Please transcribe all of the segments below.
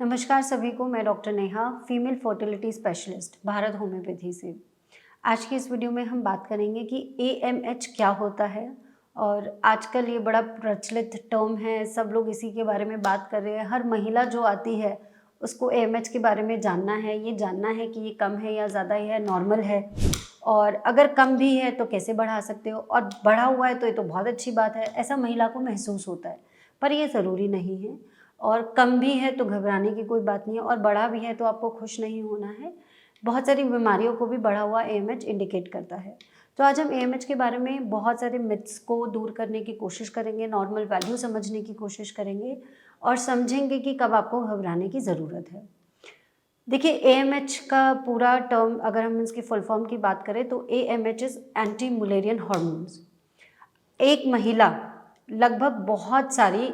नमस्कार सभी को। मैं doctor Neha, female fertility specialist, Bharat homeopathy से। आज की इस वीडियो में हम बात करेंगे कि एएमएच क्या होता है। और आजकल ये बड़ा प्रचलित टर्म है, सब लोग इसी के बारे में बात कर रहे हैं। हर महिला जो आती है उसको एएमएच के बारे में जानना है, ये जानना है कि ये कम है या ज़्यादा है, नॉर्मल है, और अगर कम भी है तो कैसे बढ़ा सकते हो, और बढ़ा हुआ है तो ये तो बहुत अच्छी बात है, ऐसा महिला को महसूस होता है। पर ये ज़रूरी नहीं है। और कम भी है तो घबराने की कोई बात नहीं है, और बढ़ा भी है तो आपको खुश नहीं होना है। बहुत सारी बीमारियों को भी बढ़ा हुआ एएमएच इंडिकेट करता है। तो आज हम एएमएच के बारे में बहुत सारे मिथ्स को दूर करने की कोशिश करेंगे, नॉर्मल वैल्यू समझने की कोशिश करेंगे और समझेंगे कि कब आपको घबराने की ज़रूरत है। देखिए, एएमएच का पूरा टर्म अगर हम इसकी फुल फॉर्म की बात करें तो AMH is anti Mullerian hormones. एक महिला लगभग बहुत सारी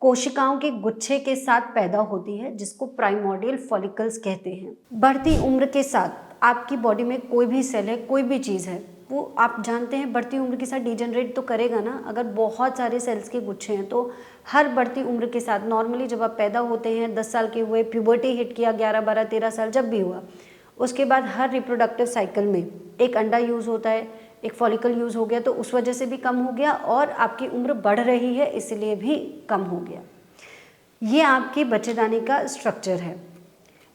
कोशिकाओं के गुच्छे के साथ पैदा होती है, जिसको प्राइमोर्डियल फॉलिकल्स कहते हैं। बढ़ती उम्र के साथ आपकी बॉडी में कोई भी सेल है, कोई भी चीज़ है, वो आप जानते हैं बढ़ती उम्र के साथ डिजेनरेट तो करेगा ना। अगर बहुत सारे सेल्स के गुच्छे हैं तो हर बढ़ती उम्र के साथ, नॉर्मली जब आप पैदा होते हैं 10 साल के हुए, प्यूबर्टी हिट किया 11, 12, 13 साल जब भी हुआ, उसके बाद हर रिप्रोडक्टिव साइकिल में एक अंडा यूज़ होता है, एक फॉलिकल यूज़ हो गया, तो उस वजह से भी कम हो गया, और आपकी उम्र बढ़ रही है इसलिए भी कम हो गया। ये आपके बच्चेदानी का स्ट्रक्चर है।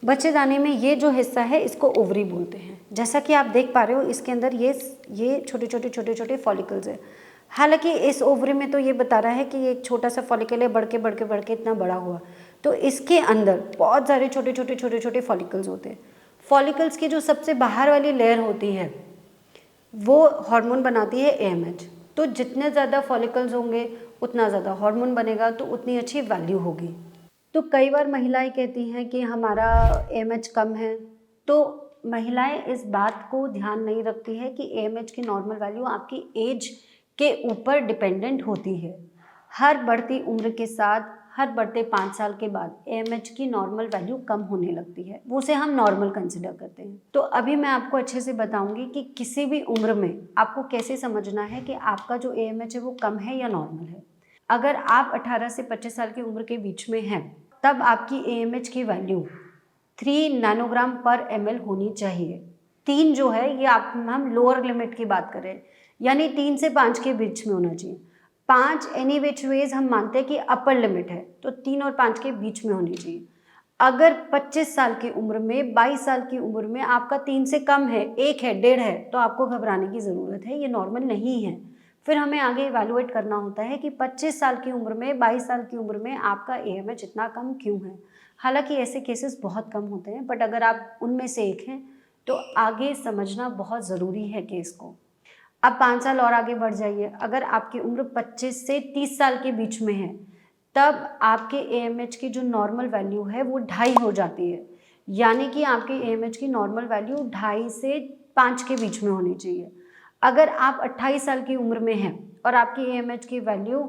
बच्चेदानी में ये जो हिस्सा है इसको ओवरी बोलते हैं। जैसा कि आप देख पा रहे हो, इसके अंदर ये छोटे छोटे फॉलिकल्स है। हालांकि इस ओवरी में तो ये बता रहा है कि ये एक छोटा सा फॉलिकल है, बढ़ के इतना बड़ा हुआ, तो इसके अंदर बहुत सारे छोटे छोटे फॉलिकल्स होते हैं। फॉलिकल्स की जो सबसे बाहर वाली लेयर होती है वो हार्मोन बनाती है एएमएच। तो जितने ज़्यादा फॉलिकल्स होंगे उतना ज़्यादा हार्मोन बनेगा, तो उतनी अच्छी वैल्यू होगी। तो कई बार महिलाएं कहती हैं कि हमारा एएमएच कम है, तो महिलाएं इस बात को ध्यान नहीं रखती है कि एएमएच की नॉर्मल वैल्यू आपकी एज के ऊपर डिपेंडेंट होती है। हर बढ़ती उम्र के साथ, हर बढ़ते 5 साल के बाद एएमएच की नॉर्मल वैल्यू कम होने लगती है, वो उसे हम नॉर्मल कंसिडर करते हैं। तो अभी मैं आपको अच्छे से बताऊंगी कि किसी भी उम्र में आपको कैसे समझना है कि आपका जो एएमएच है वो कम है या नॉर्मल है। अगर आप 18 से 25 साल की उम्र के बीच में हैं, तब आपकी एएमएच की वैल्यू 3 नैनोग्राम पर एमएल होनी चाहिए। 3 जो है ये हम लोअर लिमिट की बात कर रहे हैं, यानी 3 से 5 के बीच में होना चाहिए। 5 एनी विच वेज हम मानते हैं कि अपर लिमिट है, तो 3 और 5 के बीच में होनी चाहिए। अगर 25 साल की उम्र में, 22 साल की उम्र में आपका 3 से कम है, 1 है, 1.5 है, तो आपको घबराने की ज़रूरत है, ये नॉर्मल नहीं है। फिर हमें आगे इवैल्यूएट करना होता है कि 25 साल की उम्र में, 22 साल की उम्र में आपका एएमएच इतना कम क्यों है। हालांकि ऐसे केसेस बहुत कम होते हैं, बट अगर आप उनमें से एक हैं तो आगे समझना बहुत ज़रूरी है केस को। अब 5 साल और आगे बढ़ जाइए। अगर आपकी उम्र 25 से 30 साल के बीच में है, तब आपके एएमएच की जो नॉर्मल वैल्यू है वो 2.5 हो जाती है। यानी कि आपके एएमएच की नॉर्मल वैल्यू 2.5 से 5 के बीच में होनी चाहिए। अगर आप 28 साल की उम्र में हैं और आपकी एएमएच की वैल्यू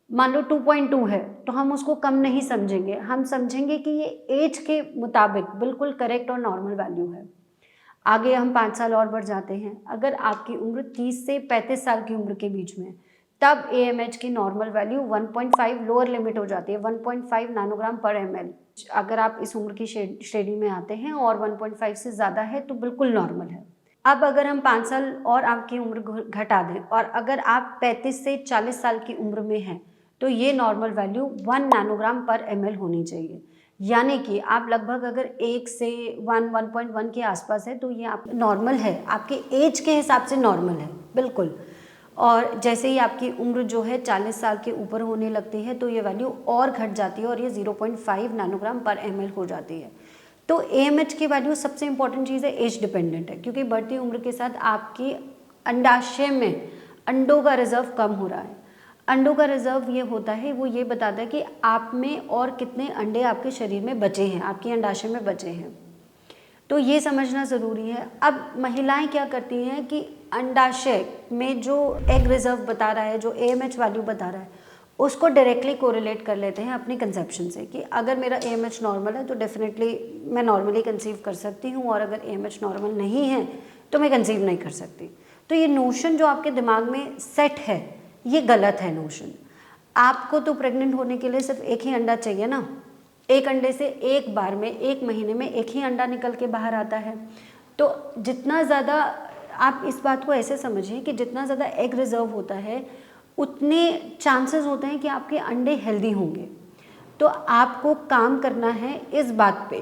मान लो 2.2 है, तो हम उसको कम नहीं समझेंगे, हम समझेंगे कि ये एज के मुताबिक बिल्कुल करेक्ट और नॉर्मल वैल्यू है। आगे हम 5 साल और बढ़ जाते हैं। अगर आपकी उम्र 30 से 35 साल की उम्र के बीच में, तब एएमएच की नॉर्मल वैल्यू 1.5 लोअर लिमिट हो जाती है, 1.5 नैनोग्राम पर एमएल। अगर आप इस उम्र की श्रेणी में आते हैं और 1.5 से ज़्यादा है तो बिल्कुल नॉर्मल है। अब अगर हम 5 साल और आपकी उम्र घटा दें, और अगर आप 35 से 40 साल की उम्र में हैं, तो ये नॉर्मल वैल्यू 1 नैनोग्राम पर एमएल होनी चाहिए। यानी कि आप लगभग अगर 1 से 1.1 के आसपास है तो ये आप नॉर्मल है, आपके एज के हिसाब से नॉर्मल है बिल्कुल। और जैसे ही आपकी उम्र जो है 40 साल के ऊपर होने लगती है तो ये वैल्यू और घट जाती है और ये 0.5 नैनोग्राम पर एमएल हो जाती है। तो एएमएच की वैल्यू सबसे इंपॉर्टेंट चीज़ है, एज डिपेंडेंट है, क्योंकि बढ़ती उम्र के साथ आपकी अंडाशय में अंडों का रिजर्व कम हो रहा है। अंडों का रिजर्व ये होता है, वो ये बताता है कि आप में और कितने अंडे आपके शरीर में बचे हैं, आपकी अंडाशय में बचे हैं। तो ये समझना ज़रूरी है। अब महिलाएं क्या करती हैं कि अंडाशय में जो एग रिजर्व बता रहा है, जो एएमएच वैल्यू बता रहा है, उसको डायरेक्टली कोरिलेट कर लेते हैं अपनी कंसेप्शन से कि अगर मेरा एएमएच नॉर्मल है तो डेफिनेटली मैं नॉर्मली कंसीव कर सकती हूँ, और अगर एएमएच नॉर्मल नहीं है तो मैं कंसीव नहीं कर सकती। तो ये नोशन जो आपके दिमाग में सेट है, ये गलत है नोशन। आपको तो प्रेग्नेंट होने के लिए सिर्फ एक ही अंडा चाहिए ना, एक अंडे से एक बार में, एक महीने में एक ही अंडा निकल के बाहर आता है। तो जितना ज़्यादा आप इस बात को ऐसे समझिए कि जितना ज़्यादा एग रिज़र्व होता है, उतने चांसेस होते हैं कि आपके अंडे हेल्दी होंगे। तो आपको काम करना है इस बात पे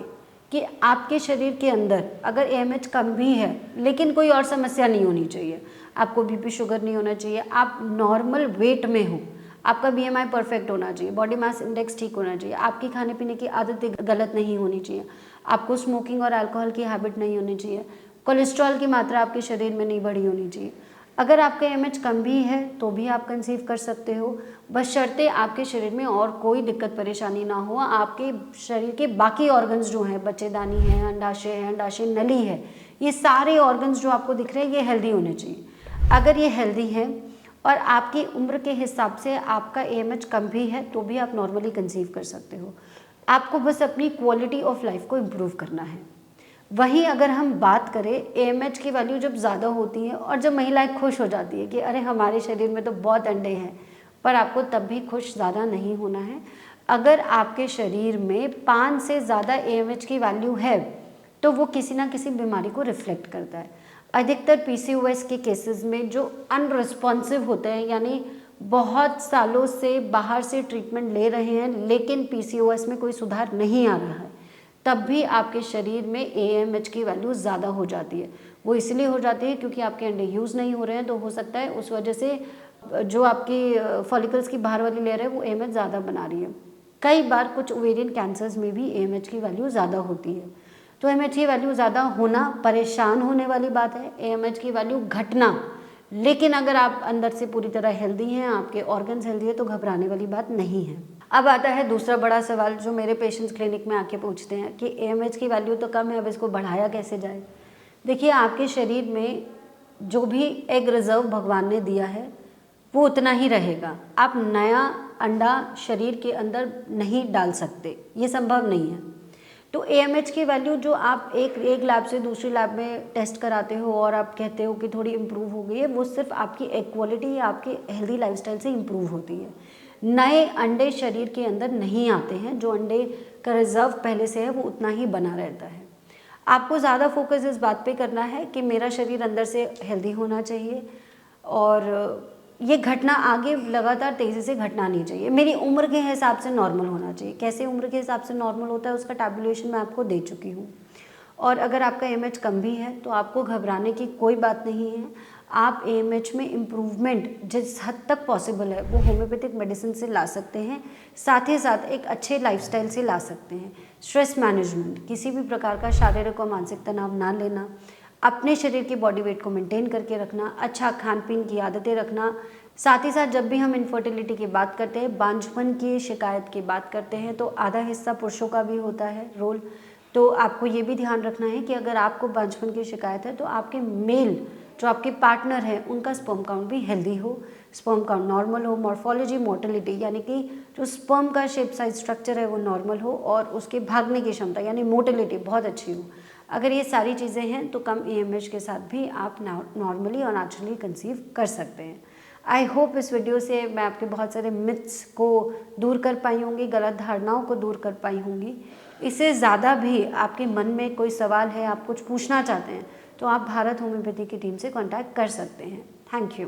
कि आपके शरीर के अंदर अगर AMH कम भी है, लेकिन कोई और समस्या नहीं होनी चाहिए। आपको BP शुगर नहीं होना चाहिए, आप नॉर्मल वेट में हो, आपका BMI परफेक्ट होना चाहिए, बॉडी मास इंडेक्स ठीक होना चाहिए, आपकी खाने पीने की आदतें गलत नहीं होनी चाहिए, आपको स्मोकिंग और अल्कोहल की हैबिट नहीं होनी चाहिए, कोलेस्ट्रॉल की मात्रा आपके शरीर में नहीं बढ़ी होनी चाहिए। अगर आपका AMH कम भी है तो भी आप कंसीव कर सकते हो, बशर्ते आपके शरीर में और कोई दिक्कत परेशानी ना हो। आपके शरीर के बाकी ऑर्गन्स जो हैं, बच्चेदानी है, अंडाशय नली है, ये सारे ऑर्गन्स जो आपको दिख रहे हैं ये हेल्दी होने चाहिए। अगर ये हेल्दी है और आपकी उम्र के हिसाब से आपका AMH कम भी है तो भी आप नॉर्मली कंसीव कर सकते हो। आपको बस अपनी क्वालिटी ऑफ लाइफ को इम्प्रूव करना है। वहीं अगर हम बात करें AMH की वैल्यू जब ज़्यादा होती है और जब महिलाएं खुश हो जाती है कि अरे हमारे शरीर में तो बहुत अंडे हैं, पर आपको तब भी खुश ज़्यादा नहीं होना है। अगर आपके शरीर में 5 से ज़्यादा AMH की वैल्यू है तो वो किसी ना किसी बीमारी को रिफ्लेक्ट करता है। अधिकतर PCOS के केसेस में जो अनरिस्पॉन्सिव होते हैं, यानी बहुत सालों से बाहर से ट्रीटमेंट ले रहे हैं लेकिन PCOS में कोई सुधार नहीं आ रहा है, तब भी आपके शरीर में AMH की वैल्यू ज़्यादा हो जाती है। वो इसलिए हो जाती है क्योंकि आपके अंडे यूज़ नहीं हो रहे हैं, तो हो सकता है उस वजह से जो आपकी फॉलिकल्स की बाहर वाली लेयर है वो AMH ज़्यादा बना रही है। कई बार कुछ ओवेरियन कैंसर्स में भी AMH की वैल्यू ज़्यादा होती है। तो AMH की वैल्यू ज़्यादा होना परेशान होने वाली बात है, AMH की वैल्यू घटना, लेकिन अगर आप अंदर से पूरी तरह हेल्दी हैं, आपके ऑर्गन्स हेल्दी है, तो घबराने वाली बात नहीं है। अब आता है दूसरा बड़ा सवाल जो मेरे पेशेंट्स क्लिनिक में आके पूछते हैं कि AMH की वैल्यू तो कम है, अब इसको बढ़ाया कैसे जाए। देखिए, आपके शरीर में जो भी एग रिजर्व भगवान ने दिया है वो उतना ही रहेगा। आप नया अंडा शरीर के अंदर नहीं डाल सकते, ये संभव नहीं है। तो AMH की वैल्यू जो आप एक लैब से दूसरी लैब में टेस्ट कराते हो और आप कहते हो कि थोड़ी इम्प्रूव हो गई है, वो सिर्फ आपकी एग क्वालिटी या आपके हेल्दी लाइफस्टाइल से इम्प्रूव होती है। नए अंडे शरीर के अंदर नहीं आते हैं, जो अंडे का रिजर्व पहले से है वो उतना ही बना रहता है। आपको ज़्यादा फोकस इस बात पे करना है कि मेरा शरीर अंदर से हेल्दी होना चाहिए और ये घटना आगे लगातार तेज़ी से घटना नहीं चाहिए। मेरी उम्र के हिसाब से नॉर्मल होना चाहिए। कैसे उम्र के हिसाब से नॉर्मल होता है उसका टैबुलेशन मैं आपको दे चुकी हूँ। और अगर आपका AMH कम भी है तो आपको घबराने की कोई बात नहीं है। आप AMH में इम्प्रूवमेंट जिस हद तक पॉसिबल है वो होम्योपैथिक मेडिसिन से ला सकते हैं, साथ ही साथ एक अच्छे लाइफस्टाइल से ला सकते हैं। स्ट्रेस मैनेजमेंट, किसी भी प्रकार का शारीरिक और मानसिक तनाव ना लेना, अपने शरीर की बॉडी वेट को मेंटेन करके रखना, अच्छा खान पीन की आदतें रखना, साथ ही साथ जब भी हम इनफर्टिलिटी की बात करते हैं, बांझपन की शिकायत की बात करते हैं, तो आधा हिस्सा पुरुषों का भी होता है रोल। तो आपको ये भी ध्यान रखना है कि अगर आपको बांझपन की शिकायत है तो आपके मेल जो आपके पार्टनर हैं उनका स्पर्म काउंट भी हेल्दी हो, स्पर्म काउंट नॉर्मल हो, मॉर्फोलॉजी मोटिलिटी यानी कि जो स्पर्म का शेप साइज स्ट्रक्चर है वो नॉर्मल हो और उसके भागने की क्षमता यानी मोटिलिटी बहुत अच्छी हो। अगर ये सारी चीज़ें हैं तो कम AMH के साथ भी आप नॉर्मली और नेचुरली कंसीव कर सकते हैं। आई होप इस वीडियो से मैं आपके बहुत सारे मिथ्स को दूर कर पाई होंगी, गलत धारणाओं को दूर कर पाई होंगी। इससे ज़्यादा भी आपके मन में कोई सवाल है, आप कुछ पूछना चाहते हैं, तो आप भारत होम्योपैथी की टीम से कांटेक्ट कर सकते हैं। Thank you.